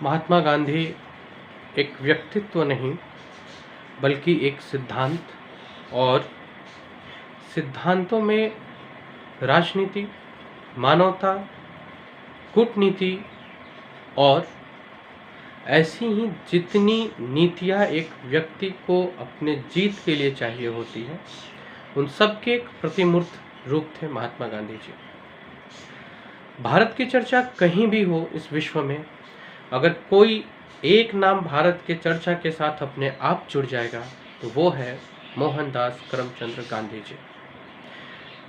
महात्मा गांधी एक व्यक्तित्व नहीं बल्कि एक सिद्धांत और सिद्धांतों में राजनीति, मानवता, कूटनीति और ऐसी ही जितनी नीतियाँ एक व्यक्ति को अपने जीत के लिए चाहिए होती हैं, उन सब के एक प्रतिमूर्त रूप थे महात्मा गांधी जी। भारत की चर्चा कहीं भी हो इस विश्व में, अगर कोई एक नाम भारत के चर्चा के साथ अपने आप जुड़ जाएगा तो वो है मोहनदास करमचंद गांधी जी।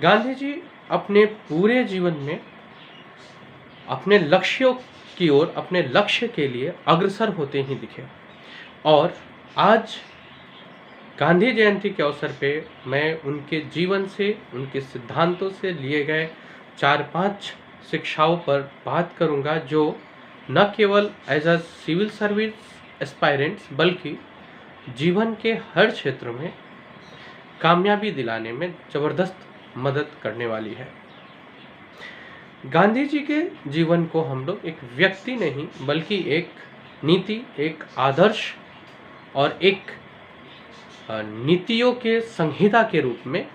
गांधी जी अपने पूरे जीवन में अपने लक्ष्यों की ओर, अपने लक्ष्य के लिए अग्रसर होते ही दिखे। और आज गांधी जयंती के अवसर पे मैं उनके जीवन से, उनके सिद्धांतों से लिए गए 4-5 शिक्षाओं पर बात करूंगा, जो न केवल as a civil service aspirants बल्कि जीवन के हर क्षेत्र में कामयाबी दिलाने में ज़बरदस्त मदद करने वाली है। गांधी जी के जीवन को हम लोग एक व्यक्ति नहीं बल्कि एक नीति, एक आदर्श और एक नीतियों के संहिता के रूप में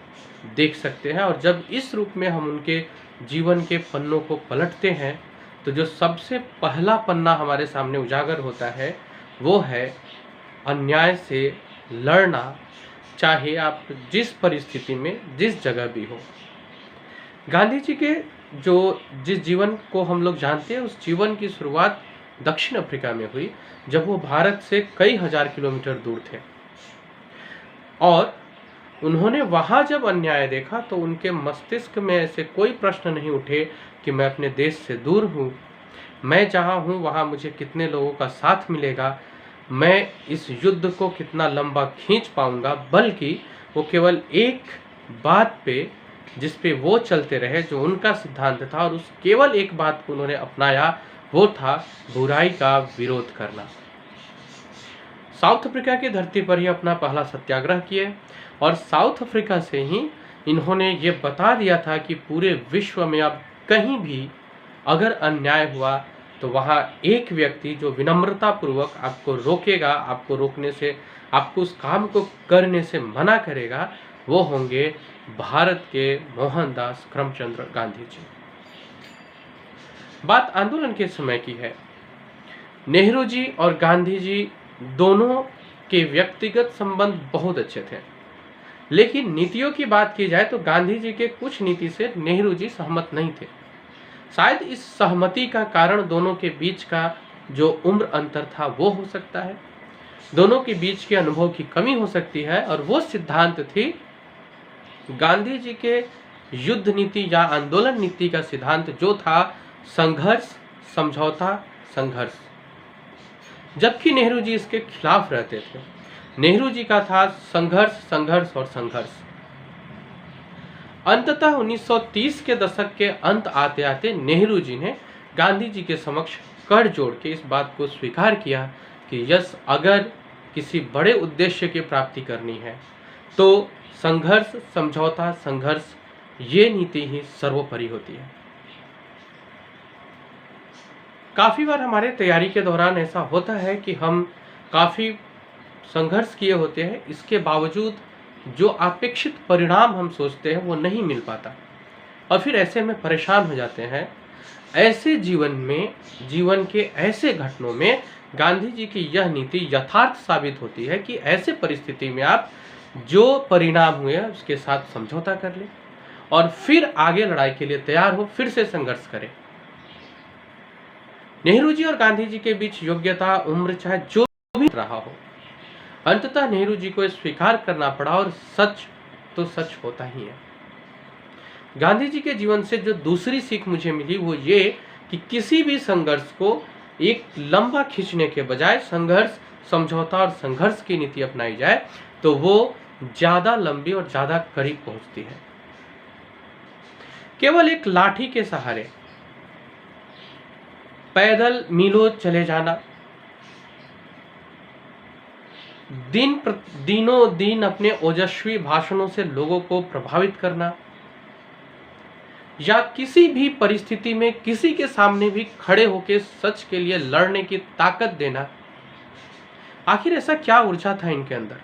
देख सकते हैं। और जब इस रूप में हम उनके जीवन के पन्नों को पलटते हैं तो जो सबसे पहला पन्ना हमारे सामने उजागर होता है वो है अन्याय से लड़ना, चाहे आप जिस परिस्थिति में, जिस जगह भी हो। गांधी जी के जिस जीवन को हम लोग जानते हैं, उस जीवन की शुरुआत दक्षिण अफ्रीका में हुई, जब वो भारत से कई हजार किलोमीटर दूर थे। और उन्होंने वहाँ जब अन्याय देखा तो उनके मस्तिष्क में ऐसे कोई प्रश्न नहीं उठे कि मैं अपने देश से दूर हूँ, मैं जहाँ हूँ वहाँ मुझे कितने लोगों का साथ मिलेगा, मैं इस युद्ध को कितना लंबा खींच पाऊँगा, बल्कि वो केवल एक बात पे, जिस पे वो चलते रहे, जो उनका सिद्धांत था, और उस केवल एक बात को उन्होंने अपनाया, वो था बुराई का विरोध करना। साउथ अफ्रीका की धरती पर ही अपना पहला सत्याग्रह किए और साउथ अफ्रीका से ही इन्होंने ये बता दिया था कि पूरे विश्व में अब कहीं भी अगर अन्याय हुआ तो वहाँ एक व्यक्ति जो विनम्रतापूर्वक आपको रोकेगा, आपको रोकने से, आपको उस काम को करने से मना करेगा, वो होंगे भारत के मोहनदास करमचंद गांधी जी। बात आंदोलन के समय की है। नेहरू जी और गांधी जी दोनों के व्यक्तिगत संबंध बहुत अच्छे थे, लेकिन नीतियों की बात की जाए तो गांधी जी के कुछ नीति से नेहरू जी सहमत नहीं थे। शायद इस सहमति का कारण दोनों के बीच का जो उम्र अंतर था वो हो सकता है, दोनों के बीच के अनुभव की कमी हो सकती है। और वो सिद्धांत थी गांधी जी के युद्ध नीति या आंदोलन नीति का सिद्धांत, जो था संघर्ष, समझौता, संघर्ष, जबकि नेहरू जी इसके खिलाफ रहते थे। नेहरू जी का था संघर्ष, संघर्ष और संघर्ष। अंततः 1930 के दशक के अंत आते आते नेहरू जी ने गांधी जी के समक्ष कर जोड़ के इस बात को स्वीकार किया कि यस, अगर किसी बड़े उद्देश्य की प्राप्ति करनी है तो संघर्ष, समझौता, संघर्ष, ये नीति ही सर्वोपरि होती है। काफ़ी बार हमारे तैयारी के दौरान ऐसा होता है कि हम काफ़ी संघर्ष किए होते हैं, इसके बावजूद जो अपेक्षित परिणाम हम सोचते हैं वो नहीं मिल पाता, और फिर ऐसे में परेशान हो जाते हैं। ऐसे जीवन में, जीवन के ऐसे घटनों में गांधी जी की यह नीति यथार्थ साबित होती है कि ऐसे परिस्थिति में आप जो परिणाम हुए उसके साथ समझौता कर ले और फिर आगे लड़ाई के लिए तैयार हो, फिर से संघर्ष करें। नेहरू जी और गांधी जी के बीच योग्यता, उम्र, चाहे जो भी रहा हो, अंततः नेहरू जी को स्वीकार करना पड़ा, और सच तो सच होता ही है। गांधी जी के जीवन से जो दूसरी सीख मुझे मिली वो ये कि किसी भी संघर्ष को एक लंबा खींचने के बजाय संघर्ष, समझौता और संघर्ष की नीति अपनाई जाए तो वो ज्यादा लंबी और ज्यादा करीब पहुंचती है। केवल एक लाठी के सहारे पैदल मीलों चले जाना, दिनों दिन अपने ओजस्वी भाषणों से लोगों को प्रभावित करना, या किसी भी परिस्थिति में किसी के सामने भी खड़े होकर सच के लिए लड़ने की ताकत देना, आखिर ऐसा क्या ऊर्जा था इनके अंदर?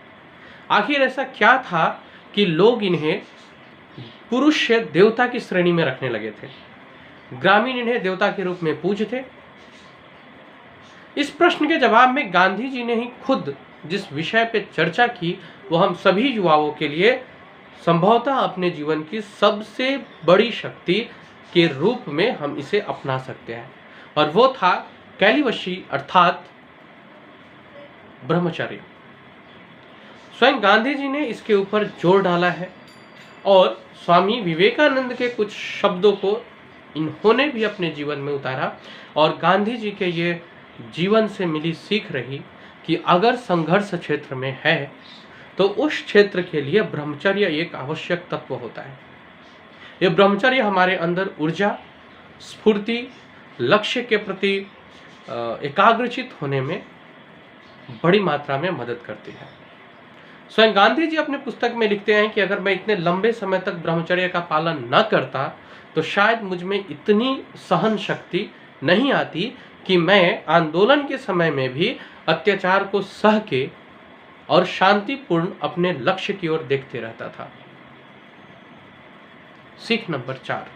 आखिर ऐसा क्या था कि लोग इन्हें पुरुष से देवता की श्रेणी में रखने लगे थे? ग्रामीण इन्हें देवता के रूप में पूजते। इस प्रश्न के जवाब में गांधी जी ने ही खुद जिस विषय पे चर्चा की वो हम सभी युवाओं के लिए संभवतः अपने जीवन की सबसे बड़ी शक्ति के रूप में हम इसे अपना सकते हैं, और वो था कैलिवशी अर्थात ब्रह्मचर्य। स्वयं गांधी जी ने इसके ऊपर जोर डाला है और स्वामी विवेकानंद के कुछ शब्दों को इन्होंने भी अपने जीवन में उतारा, और गांधी जी के ये जीवन से मिली सीख रही कि अगर संघर्ष क्षेत्र में है तो उस क्षेत्र के लिए ब्रह्मचर्य एक आवश्यक तत्व होता है। ये ब्रह्मचर्य हमारे अंदर ऊर्जा, स्फूर्ति, लक्ष्य के प्रति एकाग्रचित होने में बड़ी मात्रा में मदद करती है। स्वयं गांधी जी अपने पुस्तक में लिखते हैं कि अगर मैं इतने लंबे समय तक ब्रह्मचर्य का पालन न करता तो शायद मुझ में इतनी सहन शक्ति नहीं आती कि मैं आंदोलन के समय में भी अत्याचार को सह के और शांतिपूर्ण अपने लक्ष्य की ओर देखते रहता था। सीख नंबर 4,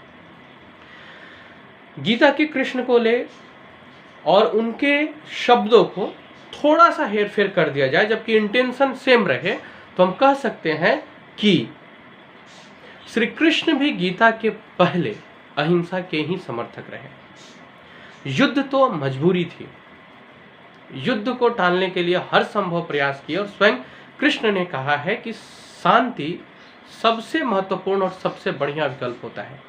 गीता के कृष्ण को ले और उनके शब्दों को थोड़ा सा हेरफेर कर दिया जाए, जबकि इंटेंशन सेम रहे, तो हम कह सकते हैं कि श्री कृष्ण भी गीता के पहले अहिंसा के ही समर्थक रहे। युद्ध तो मजबूरी थी, युद्ध को टालने के लिए हर संभव प्रयास किए, और स्वयं कृष्ण ने कहा है कि शांति सबसे महत्वपूर्ण और सबसे बढ़िया विकल्प होता है।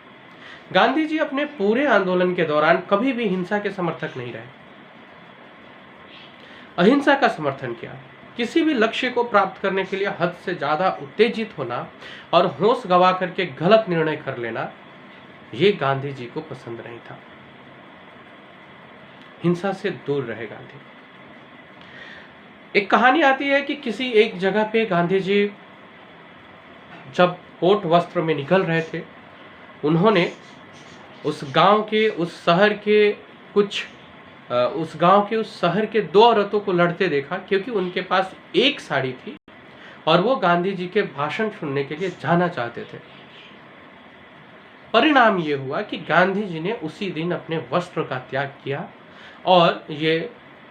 गांधी जी अपने पूरे आंदोलन के दौरान कभी भी हिंसा के समर्थक नहीं रहे, अहिंसा का समर्थन किया। किसी भी लक्ष्य को प्राप्त करने के लिए हद से ज्यादा उत्तेजित होना और होश गवा करके गलत निर्णय कर लेना, ये गांधी जी को पसंद नहीं था। हिंसा से दूर रहे गांधी। एक कहानी आती है कि किसी एक जगह पे गांधी जी जब कोट वस्त्र में निकल रहे थे, उन्होंने उस गांव के उस शहर के दो औरतों को लड़ते देखा, क्योंकि उनके पास एक साड़ी थी और वो गांधी जी के भाषण सुनने के लिए जाना चाहते थे। परिणाम ये हुआ कि गांधी जी ने उसी दिन अपने वस्त्र का त्याग किया और ये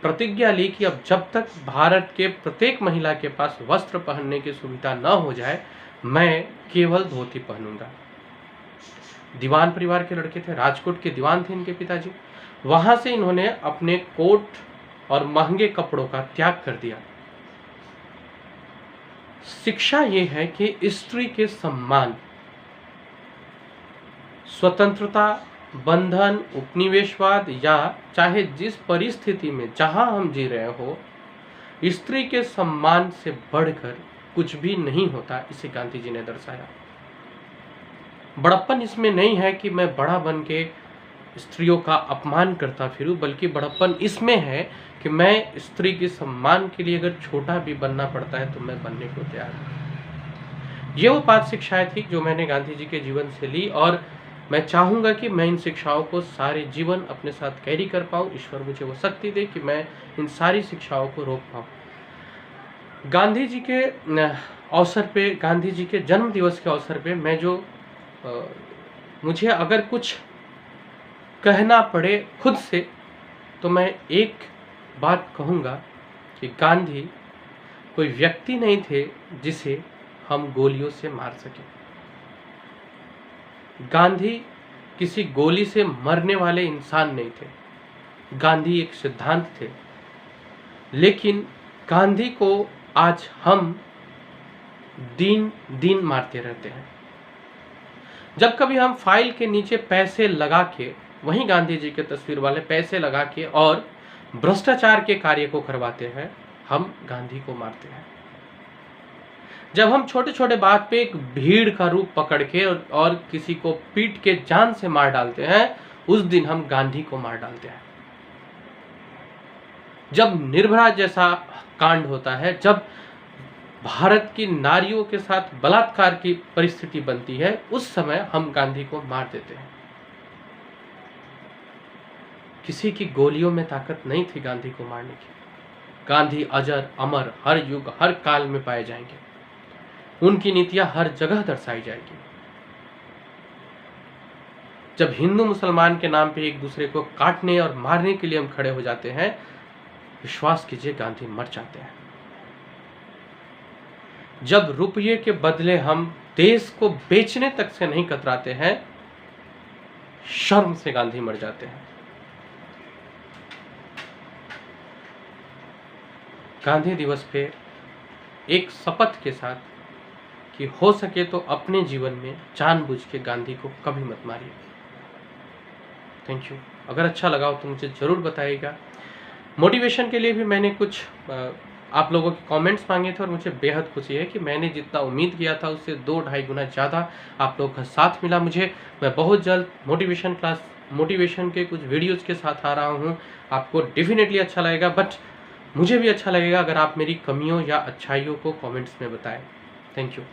प्रतिज्ञा ली कि अब जब तक भारत के प्रत्येक महिला के पास वस्त्र पहनने की सुविधा न हो जाए, मैं केवल धोती पहनूंगा। दीवान परिवार के लड़के थे, राजकोट के दीवान थे इनके पिताजी। वहां से इन्होंने अपने कोट और महंगे कपड़ों का त्याग कर दिया। शिक्षा ये है कि स्त्री के सम्मान, स्वतंत्रता, बंधन, उपनिवेशवाद या चाहे जिस परिस्थिति में जहां हम जी रहे हो, स्त्री के सम्मान से बढ़कर कुछ भी नहीं होता, इसे गांधी जी ने दर्शाया। बड़प्पन इसमें नहीं है कि मैं बड़ा बन के स्त्रियों का अपमान करता फिरूं, बल्कि बड़प्पन इसमें है कि मैं स्त्री के सम्मान के लिए अगर छोटा भी बनना पड़ता है तो मैं बनने को तैयार हूं। ये वो 5 शिक्षाएं थी जो मैंने गांधी जी के जीवन से ली, और मैं चाहूंगा कि मैं इन शिक्षाओं को सारे जीवन अपने साथ कैरी कर पाऊं। ईश्वर मुझे वो शक्ति दे कि मैं इन सारी शिक्षाओं को रोक पाऊं। गांधी जी के अवसर पे, गांधी जी के जन्म दिवस के अवसर पे मैं जो मुझे अगर कुछ कहना पड़े खुद से, तो मैं एक बात कहूँगा कि गांधी कोई व्यक्ति नहीं थे जिसे हम गोलियों से मार सकें। गांधी किसी गोली से मरने वाले इंसान नहीं थे। गांधी एक सिद्धांत थे, लेकिन गांधी को आज हम दिन मारते रहते हैं। जब कभी हम फाइल के नीचे पैसे लगा के, वहीं गांधी जी के तस्वीर वाले पैसे लगा के और भ्रष्टाचार के कार्य को करवाते हैं, हम गांधी को मारते हैं। जब हम छोटे छोटे बात पे एक भीड़ का रूप पकड़ के और किसी को पीट के जान से मार डालते हैं, उस दिन हम गांधी को मार डालते हैं। जब निर्भया जैसा कांड होता है, जब भारत की नारियों के साथ बलात्कार की परिस्थिति बनती है, उस समय हम गांधी को मार देते हैं। किसी की गोलियों में ताकत नहीं थी गांधी को मारने की। गांधी अजर अमर हर युग हर काल में पाए जाएंगे। उनकी नीतियां हर जगह दर्शाई जाएगी। जब हिंदू मुसलमान के नाम पे एक दूसरे को काटने और मारने के लिए हम खड़े हो जाते हैं, विश्वास कीजिए गांधी मर जाते हैं। जब रुपये के बदले हम देश को बेचने तक से नहीं कतराते हैं, शर्म से गांधी मर जाते हैं। गांधी दिवस पे एक शपथ के साथ कि हो सके तो अपने जीवन में जानबूझ के गांधी को कभी मत मारिए। Thank you. अगर अच्छा लगा हो तो मुझे ज़रूर बताइएगा। मोटिवेशन के लिए भी मैंने कुछ आप लोगों के कमेंट्स मांगे थे और मुझे बेहद खुशी है कि मैंने जितना उम्मीद किया था उससे 2-2.5 गुना ज़्यादा आप लोगों का साथ मिला मुझे। मैं बहुत जल्द मोटिवेशन के कुछ वीडियोज़ के साथ आ रहा हूँ। आपको डेफिनेटली अच्छा लगेगा, बट मुझे भी अच्छा लगेगा अगर आप मेरी कमियों या अच्छाइयों को कमेंट्स में बताएं। Thank you.